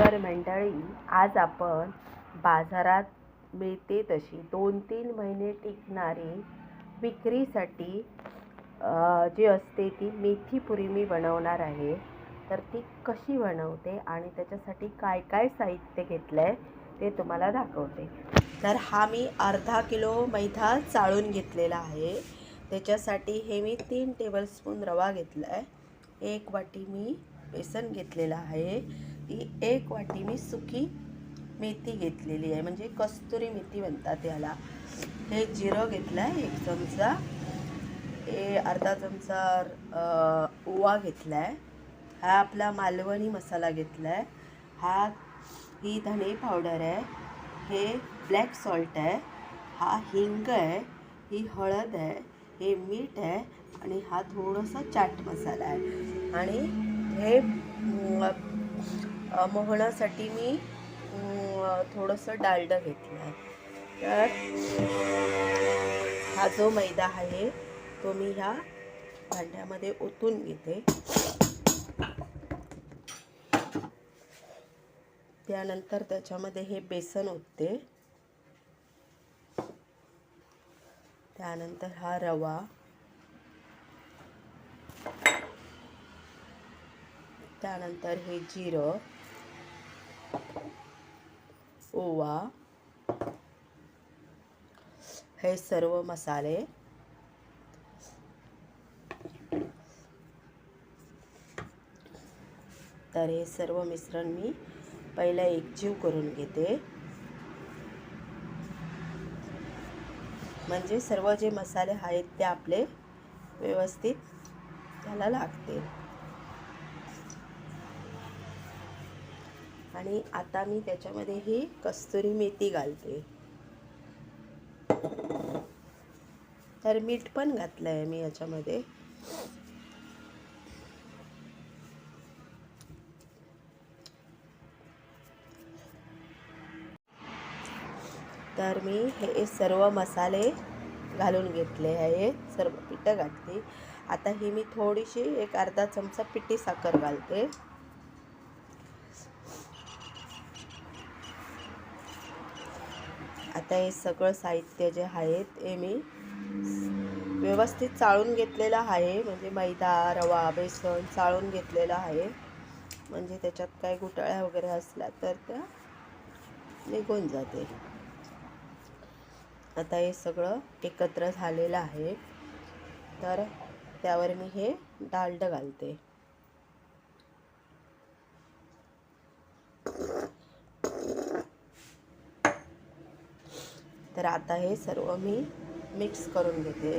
तर मंडळी, आज आपण बाजारात मिळते तशी 2-3 महिने टिकणारी विक्रीसाठी जी असते ती मेथी पुरी मी बनवणार आहे. तर ती कशी बनवते आणि त्याच्यासाठी काय काय साहित्य घेतलं आहे ते तुम्हाला दाखवते. तर हा मी अर्धा किलो मैदा चाळून घेतलेला आहे. त्याच्यासाठी हे मी 3 टेबलस्पून रवा घेतला आहे. 1 वाटी मी बेसन घेतलेलं आहे. ती 1 वाटी मी सुकी मेथी घेतलेली आहे, म्हणजे कस्तुरी मेथी म्हणतात याला. हे जिरं घेतलं आहे 1 चमचा. हे अर्धा चमचा ओवा घेतला आहे. हा आपला मालवणी मसाला घेतला आहे. ही धणे पावडर आहे. हे ब्लॅक सॉल्ट आहे. हा हिंग आहे. ही हळद आहे. हे मीठ आहे आणि हा थोडासा चाट मसाला आहे. आणि हे मोहण्यासाठी मी थोडंसं डालडा घेतलं आहे. तर हा जो मैदा आहे तो मी ह्या भांड्यामध्ये ओतून घेते. त्यानंतर त्याच्यामध्ये हे बेसन ओतते. त्यानंतर हा रवा, त्यानंतर हे जिरं, ओवा, हे सर्व मसाले. तर हे सर्व मिश्रण मी पहिला एकजीव करून घेते, म्हणजे सर्व जे मसाले आहेत ते आपले व्यवस्थित त्याला लागतील. आणि आता मी त्याच्यामध्ये ही कस्तुरी मेथी घालते. तर मीठ पण घातलं आहे मी याच्यामध्ये. तर मी हे सर्व मसाले घालून घेतले आहे, सर्व पिठं घातली. आता ही मी थोडीशी एक अर्धा चमचा पिठी साखर घालते. आता हे सगळं साहित्य जे आहे ते मी व्यवस्थित चाळून घेतलेलं आहे, म्हणजे मैदा, रवा, बेसन चाळून घेतलेलं आहे, म्हणजे त्याच्यात काही गुठळ्या वगैरे असल्या तर त्या निघून जाते. आता हे सगळं एकत्र झालेलं आहे. तर त्यावर मी हे डालडा घालते. तर आता हे सर्व मी मिक्स करून घेते.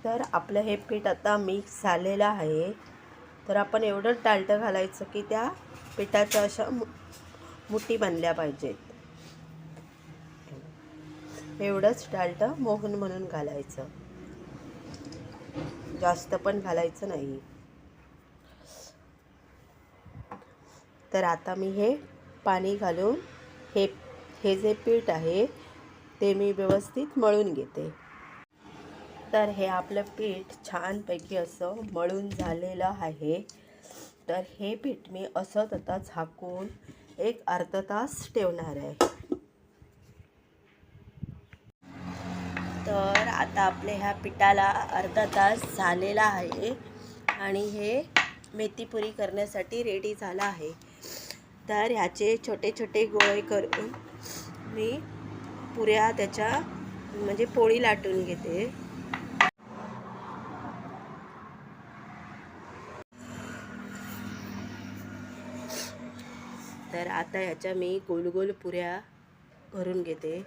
तर आपलं हे पीठ आता मिक्स झालेलं आहे. तर आपण एवढंच डालडा घालायचं की त्या पिठाच्या अशा मुठी बनल्या पाहिजेत. एवढंच डालडा मोहन म्हणून घालायचं, जास्त पण घालायचं नाही. तर आता मी हे पाणी घालून हे जे पीठ आहे ते मी व्यवस्थित मळून घेते. तर हे आपलं पीठ छानपैकी असं मळून झालेलं आहे. तर हे पीठ मी असंच आता झाकून एक अर्धा तास ठेवणार आहे. तर आता आपल्या ह्या पिठाला अर्धा तास झालेला आहे आणि हे मेथीपुरी करण्यासाठी रेडी झाला आहे. तर ह्याचे छोटे छोटे गोळे करून मी पुऱ्या त्याच्या म्हणजे पोळी लाटून घेते. तर आता ह्याच्या मी गोल गोल पुऱ्या करून घेते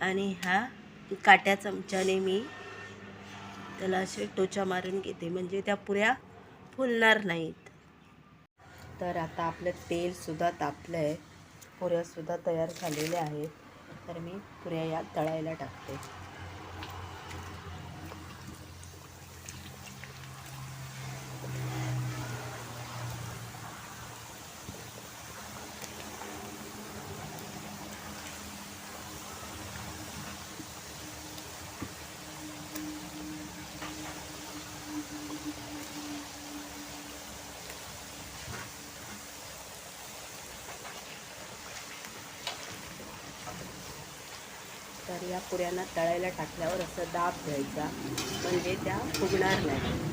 आणि ह्या काट्या चमच्याने मी त्याला असे टोचा मारून घेते, म्हणजे त्या पुऱ्या फुलणार नाहीत. तर आता आपलं तेलसुद्धा तापलं आहे, पुऱ्यासुद्धा तयार झालेल्या आहेत. तर मी पुऱ्या या तळायला टाकते. तर या पुऱ्यांना तळायला टाकल्यावर असं दाब द्यायचा, म्हणजे त्या फुगणार नाही.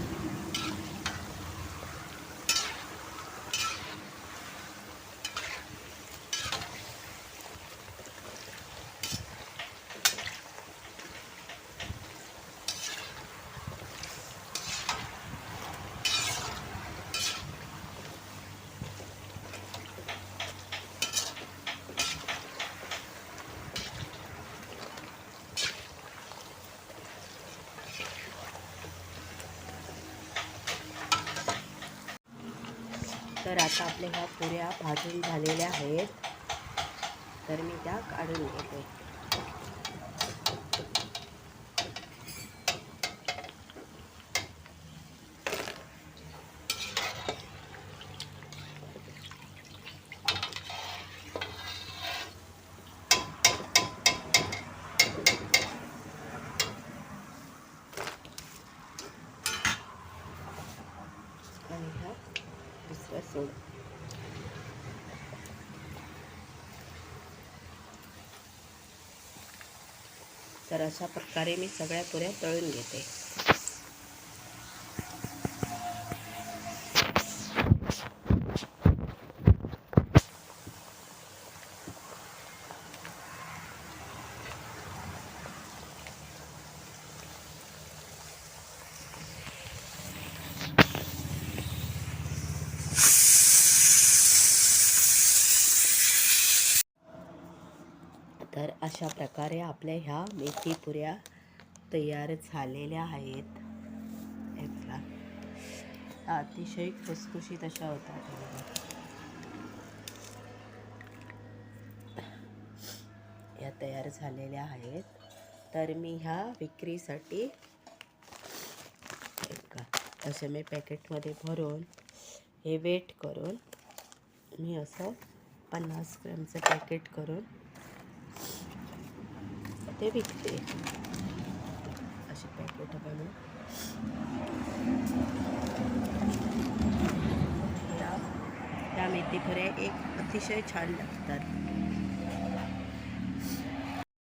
तर आता आपल्या ह्या पुऱ्या भाजून झालेल्या आहेत, तर मी त्या काढून घेते. आणि ह्या दुसऱ्या सोड. तर अशा प्रकारे मी सगळ्या पुऱ्या तळून घेते. तर अशा प्रकारे आपल्या ह्या मेथी पुऱ्या तयार झालेल्या आहेत. हे बघा, अतिशय खुसखुशीत अशा होतात. या तयार झालेल्या आहेत. तर मी ह्या विक्रीसाठी असे मी पॅकेटमध्ये भरून हे वेट करून मी असं 50 ग्रॅमचं पॅकेट करून ते विकते. असे पॅकेट बनवून त्या मेथी पुऱ्या एक अतिशय छान लागतात.